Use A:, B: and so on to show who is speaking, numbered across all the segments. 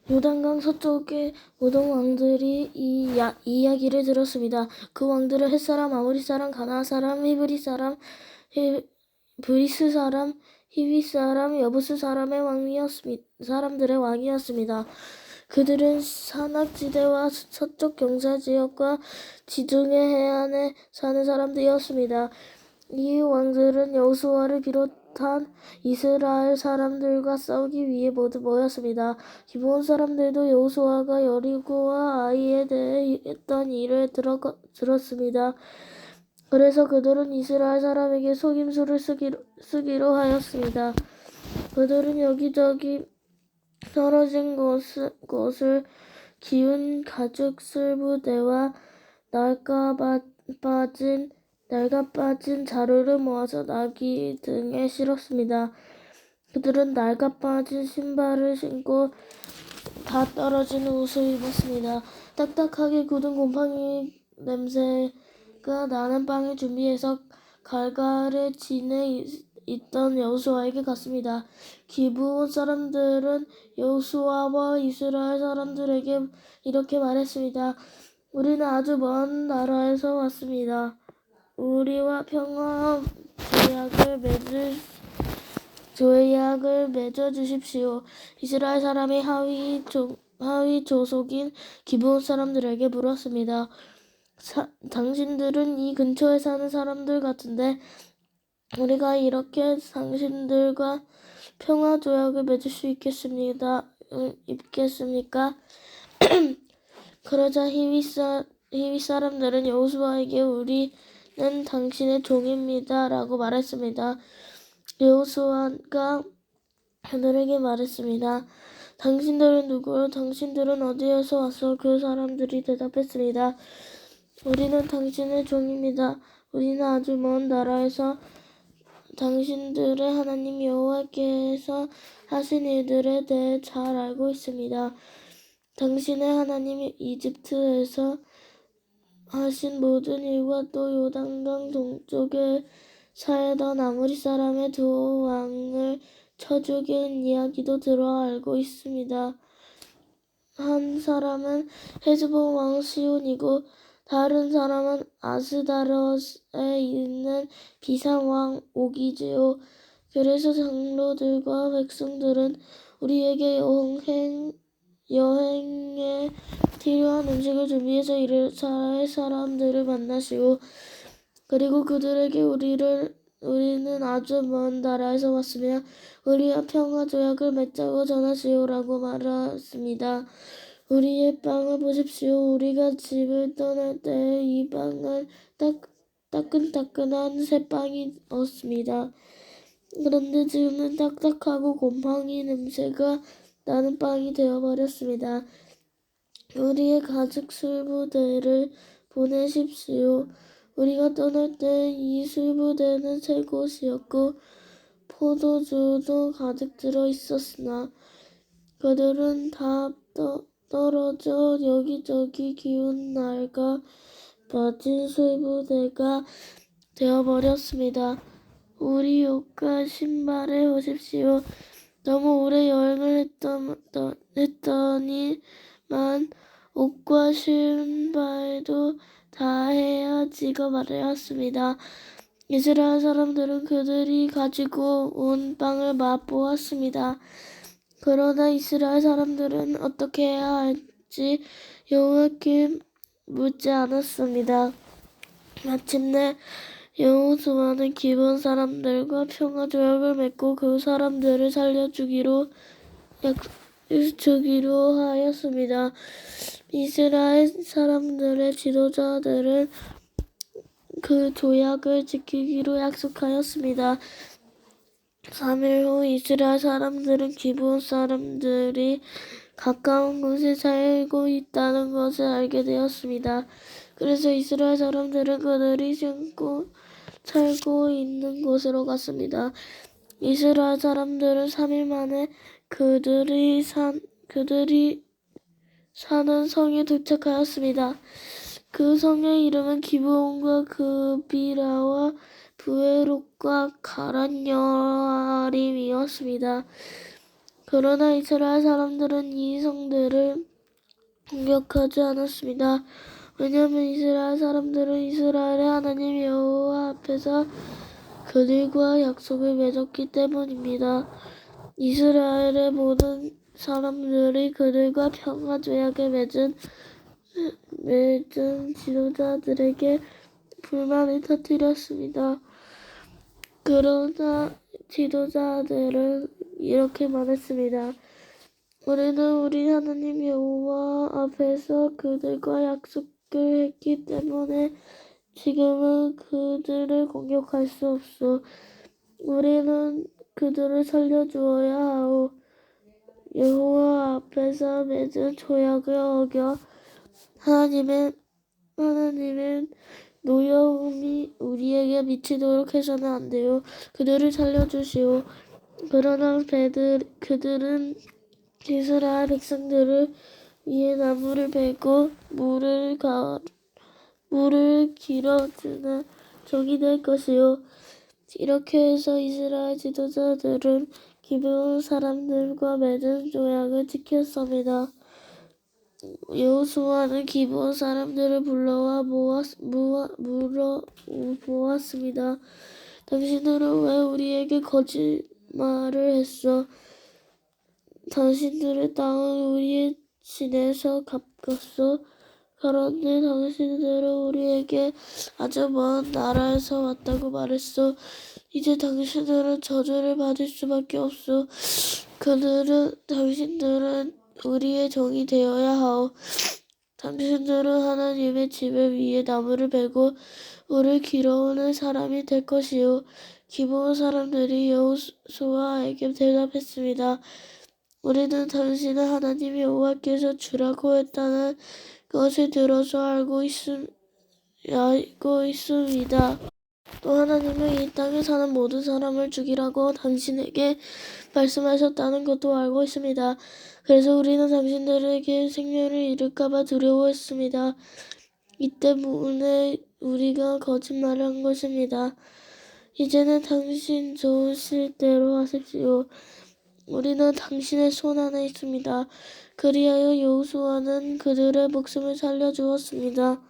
A: 요단강 서쪽의 모든 왕들이 이 이야기를 들었습니다. 그 왕들은 헷사람, 아모리 사람, 가나안 사람, 히브리 사람, 브리스 사람, 히위 사람, 여부스 사람들의 왕이었습니다. 그들은 산악지대와 서쪽 경사지역과 지중해 해안에 사는 사람들이었습니다. 이 왕들은 여호수아를 비롯한 이스라엘 사람들과 싸우기 위해 모두 모였습니다. 기브온 사람들도 여호수아가 여리고와 아이에 대해 했던 일을 들었습니다. 그래서 그들은 이스라엘 사람에게 속임수를 쓰기로 하였습니다. 그들은 여기저기 떨어진 곳을 기운 가죽 쓸부대와 낡아빠진 자루를 모아서 나귀 등에 실었습니다. 그들은 낡아빠진 신발을 신고 다 떨어진 옷을 입었습니다. 딱딱하게 굳은 곰팡이 냄새가 나는 빵을 준비해서 갈갈의 진에 있던 여호수아에게 갔습니다. 기브온 사람들은 여호수아와 이스라엘 사람들에게 이렇게 말했습니다. 우리는 아주 먼 나라에서 왔습니다. 우리와 평화 조약을 맺어 주십시오. 이스라엘 사람이 하위 조속인 기브온 사람들에게 물었습니다. 당신들은 이 근처에 사는 사람들 같은데 우리가 이렇게 당신들과 평화 조약을 맺을 수 있겠습니까? 그러자 히위 사람들은 여호수아에게 우리는 당신의 종입니다 라고 말했습니다. 여호수아가 그들에게 말했습니다. 당신들은 누구요? 당신들은 어디에서 왔어? 그 사람들이 대답했습니다. 우리는 당신의 종입니다. 우리는 아주 먼 나라에서 당신들의 하나님 여호와께서 하신 일들에 대해 잘 알고 있습니다. 당신의 하나님 이집트에서 하신 모든 일과 또 요단강 동쪽에 살던 아모리 사람의 두 왕을 쳐 죽인 이야기도 들어 알고 있습니다. 한 사람은 헤즈본 왕 시온이고 다른 사람은 아스다롯에 있는 비산 왕 옥이지요. 그래서 장로들과 백성들은 우리에게 여행에 필요한 음식을 준비해서 이스라엘 사람들을 만나시고 그리고 그들에게 우리는 아주 먼 나라에서 왔으며 우리와 평화 조약을 맺자고 전하시오라고 말했습니다. 우리의 빵을 보십시오. 우리가 집을 떠날 때 이 빵은 따끈따끈한 새빵이었습니다. 그런데 지금은 딱딱하고 곰팡이 냄새가 나는 빵이 되어버렸습니다. 우리의 가죽 술부대를 보내십시오. 우리가 떠날 때 이 술부대는 새 곳이었고 포도주도 가득 들어 있었으나 그들은 다 떨어져 여기저기 기운 낡아 빠진 술부대가 되어버렸습니다. 우리 옷과 신발에 오십시오. 너무 오래 여행을 했더니만 옷과 신발도 다 헤어지고 말았습니다. 이스라엘 사람들은 그들이 가지고 온 빵을 맛보았습니다. 그러나 이스라엘 사람들은 어떻게 해야 할지 여호와께 묻지 않았습니다. 마침내 여호수아는 기브온 사람들과 평화 조약을 맺고 그 사람들을 살려주기로 하였습니다. 이스라엘 사람들의 지도자들은 그 조약을 지키기로 약속하였습니다. 3일 후 이스라엘 사람들은 기브온 사람들이 가까운 곳에 살고 있다는 것을 알게 되었습니다. 그래서 이스라엘 사람들은 그들이 살고 있는 곳으로 갔습니다. 이스라엘 사람들은 3일 만에 그들이 사는 성에 도착하였습니다. 그 성의 이름은 기브온과 그비라와 부에롯과 가란여림이었습니다. 그러나 이스라엘 사람들은 이 성들을 공격하지 않았습니다. 왜냐하면 이스라엘 사람들은 이스라엘의 하나님 여호와 앞에서 그들과 약속을 맺었기 때문입니다. 이스라엘의 모든 사람들이 그들과 평화 조약을 맺은 지도자들에게 불만을 터뜨렸습니다. 그러나 지도자들은 이렇게 말했습니다. 우리는 우리 하나님 여호와 앞에서 그들과 약속을 했기 때문에 지금은 그들을 공격할 수 없어. 우리는 그들을 살려주어야 하오. 여호와 앞에서 맺은 조약을 어겨 하나님의 노여움이 우리에게 미치도록 해서는 안 돼요. 그들을 살려주시오. 그러나 그들은 이스라엘 백성들을 위해 나무를 베고 물을 길어주는 종이 될 것이요. 이렇게 해서 이스라엘 지도자들은 기브온 사람들과 맺은 조약을 지켰습니다. 여호수아는 기브온 사람들을 불러와 물어보았습니다. 당신들은 왜 우리에게 거짓말을 했어? 당신들의 땅은 우리의 진에서 가깝소. 그런데 당신들은 우리에게 아주 먼 나라에서 왔다고 말했어. 이제 당신들은 저주를 받을 수밖에 없어. 당신들은 우리의 종이 되어야 하오. 당신들은 하나님의 집을 위해 나무를 베고 물을 길어오는 사람이 될 것이요. 기브온 사람들이 여호수아에게 대답했습니다. 우리는 당신은 하나님 여호와께서 주라고 했다는 것을 들어서 알고 있습니다. 또 하나님은 이 땅에 사는 모든 사람을 죽이라고 당신에게 말씀하셨다는 것도 알고 있습니다. 그래서 우리는 당신들에게 생명을 잃을까봐 두려워했습니다. 이 때문에 우리가 거짓말을 한 것입니다. 이제는 당신 좋으실 대로 하십시오. 우리는 당신의 손 안에 있습니다. 그리하여 여호수아는 그들의 목숨을 살려주었습니다.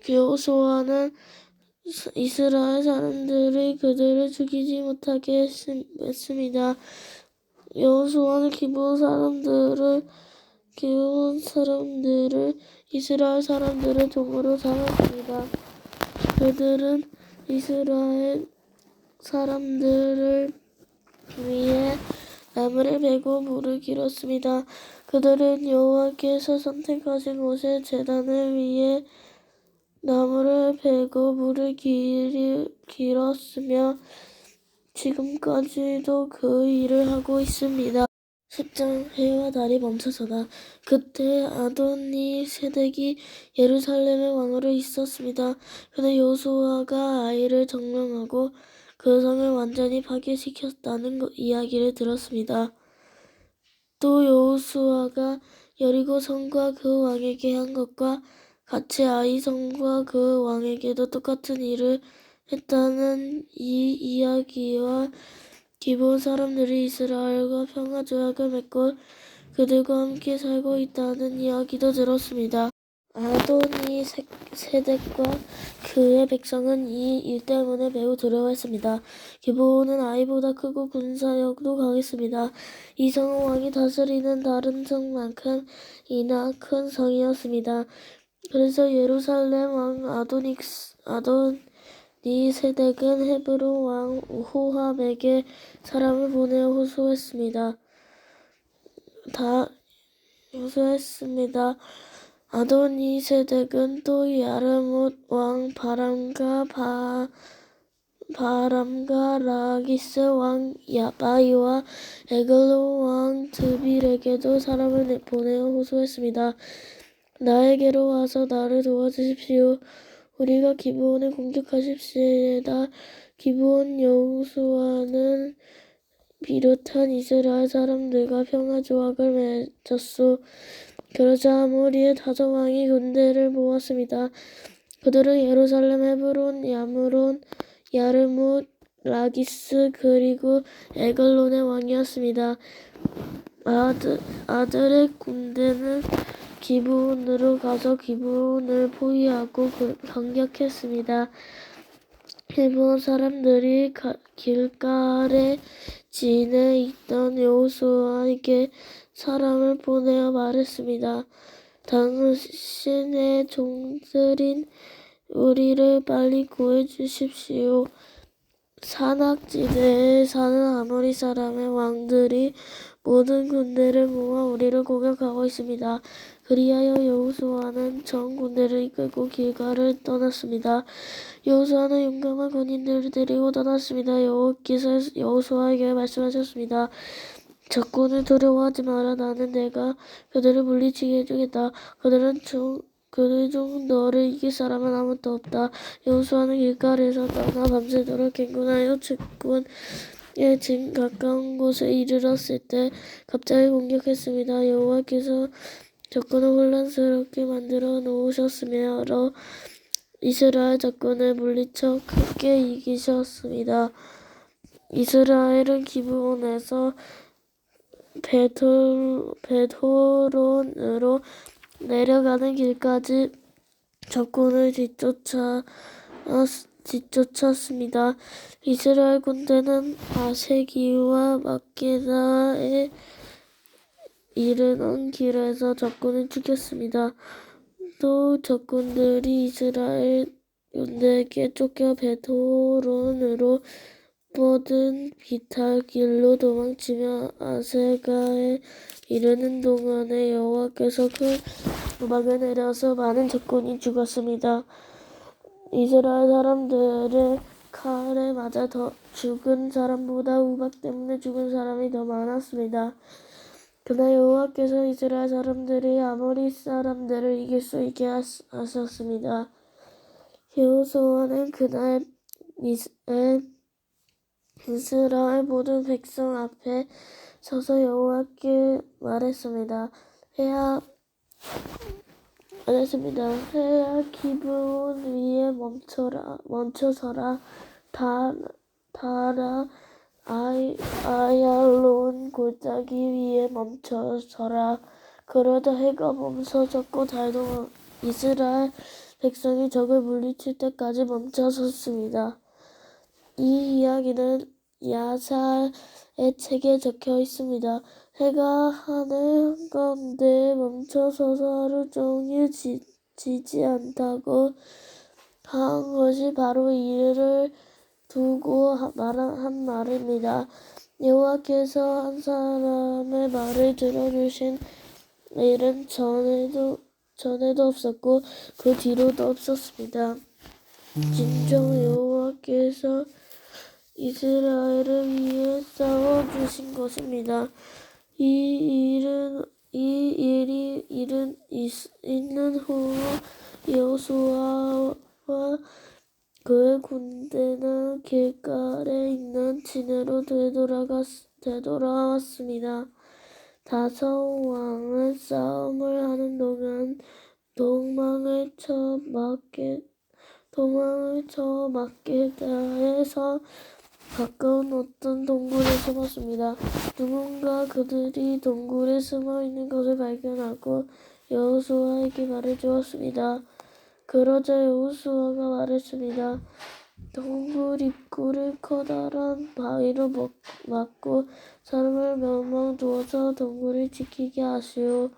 A: 여호수아는 이스라엘 사람들이 그들을 죽이지 못하게 했습니다. 여호수아는 기브온 사람들을 이스라엘 사람들의 종으로 삼았습니다. 그들은 이스라엘 사람들을 위해 나무를 베고 물을 길었습니다. 그들은 여호와께서 선택하신 곳에 제단을 위해 나무를 베고 물을 길었으며 지금까지도 그 일을 하고 있습니다. 10장 해와 달이 멈춰서다. 그때 아도니세덱이 예루살렘의 왕으로 있었습니다. 그는 여호수아가 아이를 점령하고 그 성을 완전히 파괴시켰다는 이야기를 들었습니다. 또 여호수아가 여리고 성과 그 왕에게 한 것과 같이 아이 성과 그 왕에게도 똑같은 일을 했다는 이 이야기와 기브온 사람들이 이스라엘과 평화 조약을 맺고 그들과 함께 살고 있다는 이야기도 들었습니다. 아도니세덱과 그의 백성은 이 일 때문에 매우 두려워했습니다. 기브온은 아이보다 크고 군사력도 강했습니다. 이 성은 왕이 다스리는 다른 성만큼이나 큰 성이었습니다. 그래서 예루살렘 왕 아도니세덱은 헤브론 왕 호함에게 사람을 보내어 호소했습니다. 아도니세덱은 또 야르뭇 왕 바람과 라기스 왕 야바이와 에글론 왕 드빌에게도 사람을 보내어 호소했습니다. 나에게로 와서 나를 도와주십시오. 우리가 기브온을 공격하십시다. 기브온 여호수아는 비롯한 이스라엘 사람들과 평화 조약을 맺었소. 그러자 아모리의 다섯 왕이 군대를 모았습니다. 그들은 예루살렘, 헤브론, 야므론, 야르뭇, 라기스 그리고 에글론의 왕이었습니다. 아들의 군대는 기브온으로 가서 기브온을 포위하고 반격했습니다. 기브온 사람들이 길갈의 진에 있던 여호수아에게 사람을 보내어 말했습니다. 당신의 종들인 우리를 빨리 구해주십시오. 산악지대에 사는 아모리 사람의 왕들이 모든 군대를 모아 우리를 공격하고 있습니다. 그리하여 여호수아는 전 군대를 이끌고 길갈을 떠났습니다. 여호수아는 용감한 군인들을 데리고 떠났습니다. 여호와께서 여호수아에게 말씀하셨습니다. 적군을 두려워하지 마라. 나는 내가 그들을 물리치게 해주겠다. 그들 중 너를 이길 사람은 아무도 없다. 여호수아는 길갈에서 떠나 밤새도록 행군하여 적군의 집 가까운 곳에 이르렀을 때 갑자기 공격했습니다. 여호와께서 적군을 혼란스럽게 만들어 놓으셨으며 이스라엘 적군을 물리쳐 크게 이기셨습니다. 이스라엘은 기브온에서 베토론으로 내려가는 길까지 적군을 뒤쫓았습니다. 이스라엘 군대는 아세기와 막게다에 이르는 길에서 적군을 죽였습니다. 또 적군들이 이스라엘 군대에게 쫓겨 베토론으로 뻗은 비탈길로 도망치며 아세가에 이르는 동안에 여호와께서 큰 우박을 내려서 많은 적군이 죽었습니다. 이스라엘 사람들의 칼에 맞아 죽은 사람보다 우박 때문에 죽은 사람이 더 많았습니다. 그날 여호와께서 이스라엘 사람들이 아모리 사람들을 이길 수 있게 하셨습니다. 여호수아는 그날 이스라엘 모든 백성 앞에 서서 여호와께 말했습니다. 해야 기브온 위에 멈춰서라. 다라 아얄론 골짜기 위에 멈춰서라. 그러자 해가 멈춰졌고 달도 이스라엘 백성이 적을 물리칠 때까지 멈춰섰습니다. 이 이야기는 야살의 책에 적혀 있습니다. 해가 하늘 한가운데 멈춰서서 하루 종일 지지 않다고 한 것이 바로 이를 두고 한 말입니다. 여호와께서 한 사람의 말을 들어주신 일은 전에도 없었고 그 뒤로도 없었습니다. 진정 여호와께서 이스라엘을 위해 싸워주신 것입니다. 이 일이 있는 후 여호수아와 그의 군대는 길갈에 있는 진으로 되돌아왔습니다. 다섯 왕은 싸움을 하는 동안 도망을 쳐 막게다에서 가까운 어떤 동굴에 숨었습니다. 누군가 그들이 동굴에 숨어 있는 것을 발견하고 여호수아에게 말해주었습니다. 그러자 여호수아가 말했습니다. 동굴 입구를 커다란 바위로 막고 사람을 몇 명 두어서 동굴을 지키게 하시오.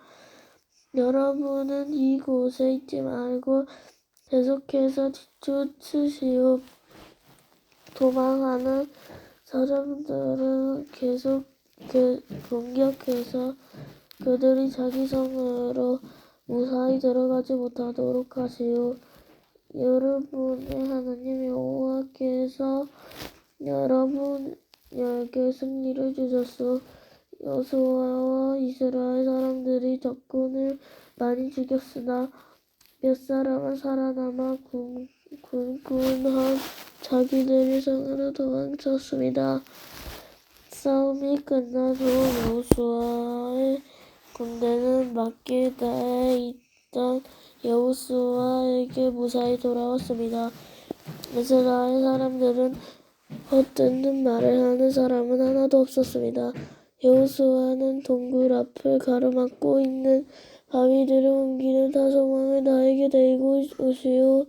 A: 여러분은 이곳에 있지 말고 계속해서 뒤쫓으시오. 도망하는 사람들은 계속 공격해서 그들이 자기 성으로 무사히 들어가지 못하도록 하시오. 여러분의 하나님 여호와께서 여러분에게 승리를 주셨소. 여호수아와 이스라엘 사람들이 적군을 많이 죽였으나 몇 사람은 살아남아 굶곤한 자기들의 성으로 도망쳤습니다. 싸움이 끝난 후 여호수아의 군대는 막게다에 있던 여호수아에게 무사히 돌아왔습니다. 이스라엘 사람들은 헛되는 말을 하는 사람은 하나도 없었습니다. 여호수아는 동굴 앞을 가로막고 있는 바위들을 옮기는 다섯왕을 나에게 데리고 오시오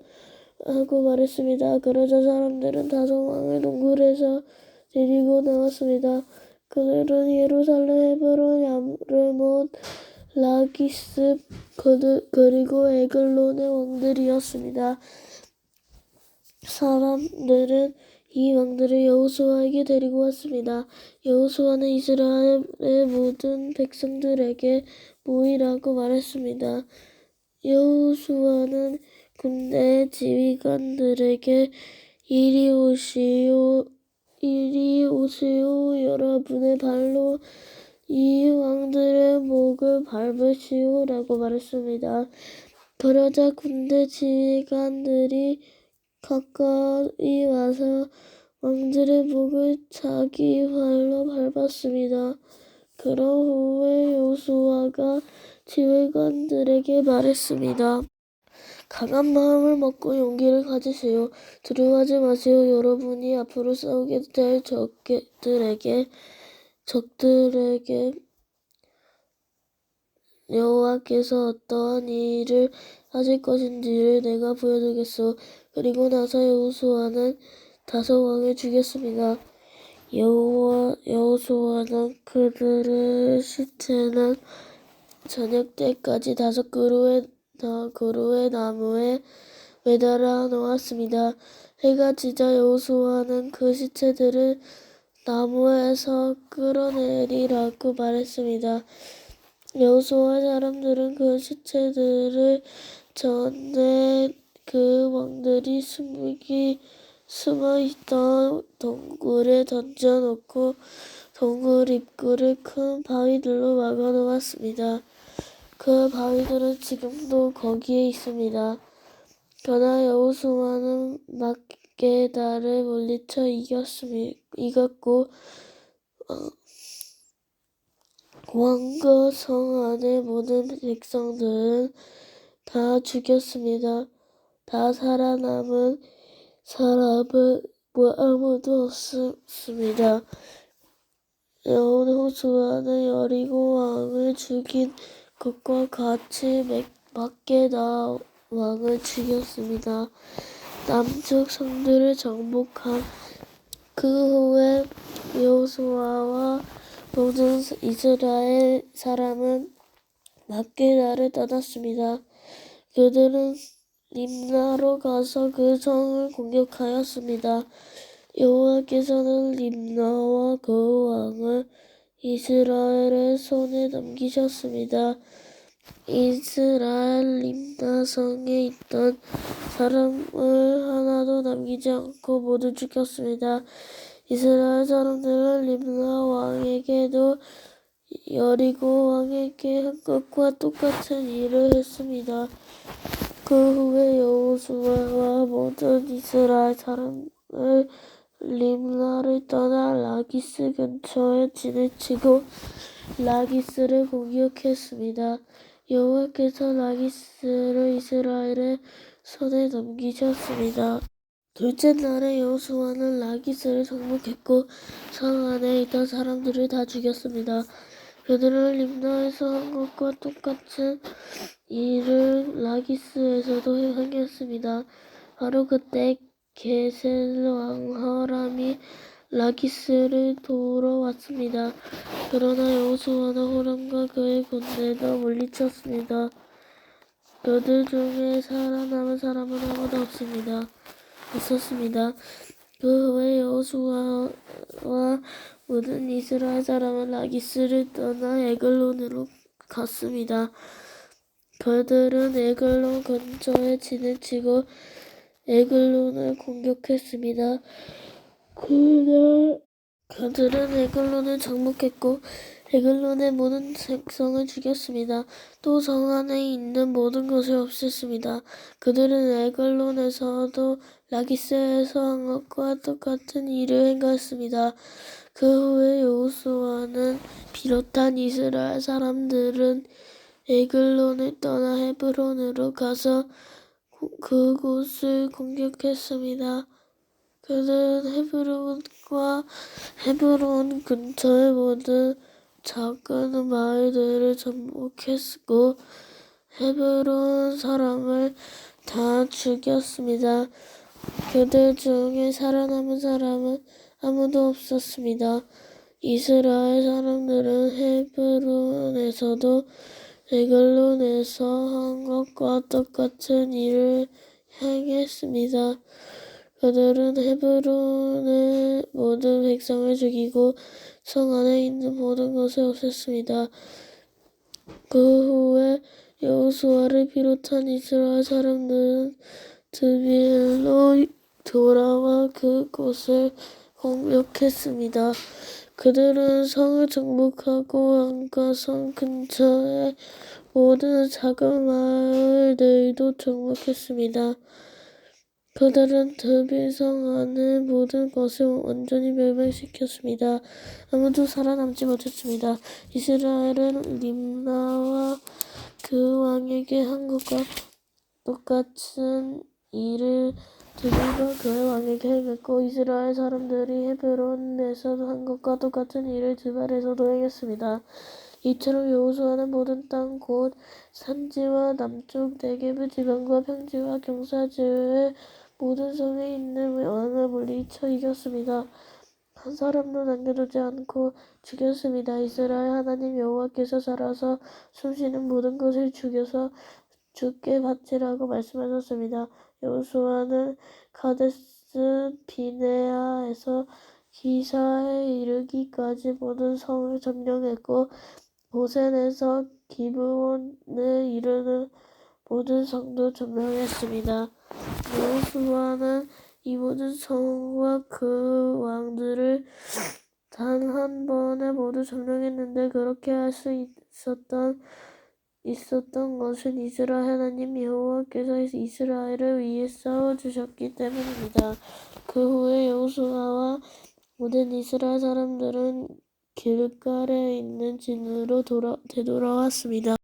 A: 하고 말했습니다. 그러자 사람들은 다섯왕을 동굴에서 데리고 나왔습니다. 그들은 예루살렘, 헤브론, 야르못, 라기스 그리고 에글론의 왕들이었습니다. 사람들은 이 왕들을 여호수아에게 데리고 왔습니다. 여호수아는 이스라엘의 모든 백성들에게 모이라고 말했습니다. 여호수아는 군대 지휘관들에게 이리 오시오, 여러분의 발로 이 왕들의 목을 밟으시오 라고 말했습니다. 그러자 군대 지휘관들이 가까이 와서 왕들의 목을 자기 발로 밟았습니다. 그런 후에 여호수아가 지휘관들에게 말했습니다. 강한 마음을 먹고 용기를 가지세요. 두려워하지 마세요. 여러분이 앞으로 싸우게 될 적들에게 여호와께서 어떠한 일을 하실 것인지를 내가 보여주겠소. 그리고 나서 여호수아는 다섯 왕을 죽였습니다. 여호수아는 그들의 시체는 저녁 때까지 다섯 그루의 나무에 매달아 놓았습니다. 해가 지자 여호수아는 그 시체들을 나무에서 끌어내리라고 말했습니다. 여호수아 사람들은 그 시체들을 전에 그 왕들이 숨어있던 동굴에 던져놓고 동굴 입구를 큰 바위들로 막아놓았습니다. 그 바위들은 지금도 거기에 있습니다. 그러나 여호수아는 막게다를 물리쳐 이겼고 왕과 성 안의 모든 백성들은 다 죽였습니다. 다 살아남은 사람은 아무도 없었습니다. 여호수아는 여리고 왕을 죽인 것과 같이 막게다 왕을 죽였습니다. 남쪽 성들을 정복한 그 후에 여호수아와 모든 이스라엘 사람은 막게다를 떠났습니다. 그들은 림나로 가서 그 성을 공격하였습니다. 여호와께서는 림나와 그 왕을 이스라엘의 손에 넘기셨습니다. 이스라엘 림나 성에 있던 사람을 하나도 남기지 않고 모두 죽였습니다. 이스라엘 사람들은 림나 왕에게도 여리고 왕에게 한 것과 똑같은 일을 했습니다. 그 후에 여호수아와 모든 이스라엘 사람을 림나를 떠나 라기스 근처에 진을 치고 라기스를 공격했습니다. 여호와께서 라기스를 이스라엘의 손에 넘기셨습니다. 둘째 날에 여호수아는 라기스를 정복했고 성 안에 있던 사람들을 다 죽였습니다. 그들은 림나에서 한 것과 똑같은 일을 라기스에서도 행했습니다. 바로 그때 게셀 왕 호람이 라기스를 도우러 왔습니다. 그러나 여호수아는 호람과 그의 군대도 물리쳤습니다. 그들 중에 살아남은 사람은 아무도 없었습니다. 그 후에 여호수아와 모든 이스라엘 사람은 라기스를 떠나 에글론으로 갔습니다. 그들은 에글론 근처에 진을 치고 에글론을 공격했습니다. 그들은 에글론을 정복했고 에글론의 모든 백성을 죽였습니다. 또 성 안에 있는 모든 것을 없앴습니다. 그들은 에글론에서도 라기스에서 한 것과 똑같은 일을 행했습니다. 그 후에 여호수아는 비롯한 이스라엘 사람들은 에글론을 떠나 헤브론으로 가서 그곳을 공격했습니다. 그는 헤브론과 헤브론 근처의 모든 작은 마을들을 정복했고 헤브론 사람을 다 죽였습니다. 그들 중에 살아남은 사람은 아무도 없었습니다. 이스라엘 사람들은 헤브론에서도 에글론에서 한 것과 똑같은 일을 행했습니다. 그들은 헤브론의 모든 백성을 죽이고 성 안에 있는 모든 것을 없앴습니다. 그 후에 여호수아를 비롯한 이스라엘 사람들은 드빌로 돌아와 그곳을 공격했습니다. 그들은 성을 정복하고 왕과 성 근처의 모든 작은 마을들도 정복했습니다. 그들은 드빌성 안의 모든 것을 완전히 멸망시켰습니다. 아무도 살아남지 못했습니다. 이스라엘은 림나와 그 왕에게 한 것과 똑같은 일을 드빌과 그의 왕에게 행했고 이스라엘 사람들이 헤브론에서 한 것과 똑같은 일을 드발에서도 행했습니다. 이처럼 여호수아는 모든 땅 곧 산지와 남쪽 네게브 지방과 평지와 경사지의 모든 성에 있는 왕을 물리쳐 이겼습니다. 한 사람도 남겨두지 않고 죽였습니다. 이스라엘 하나님 여호와께서 살아서 숨쉬는 모든 것을 죽여서 주께 바치라고 말씀하셨습니다. 여호수아는 가데스 비네아에서 기사에 이르기까지 모든 성을 점령했고 고센에서 기브온에 이르는 모든 성도 점령했습니다. 여호수아는 이 모든 성과 그 왕들을 단 한 번에 모두 점령했는데 그렇게 할 수 있었던 것은 이스라엘 하나님 여호와께서 이스라엘을 위해 싸워주셨기 때문입니다. 그 후에 여호수아와 모든 이스라엘 사람들은 길갈에 있는 진으로 되돌아왔습니다.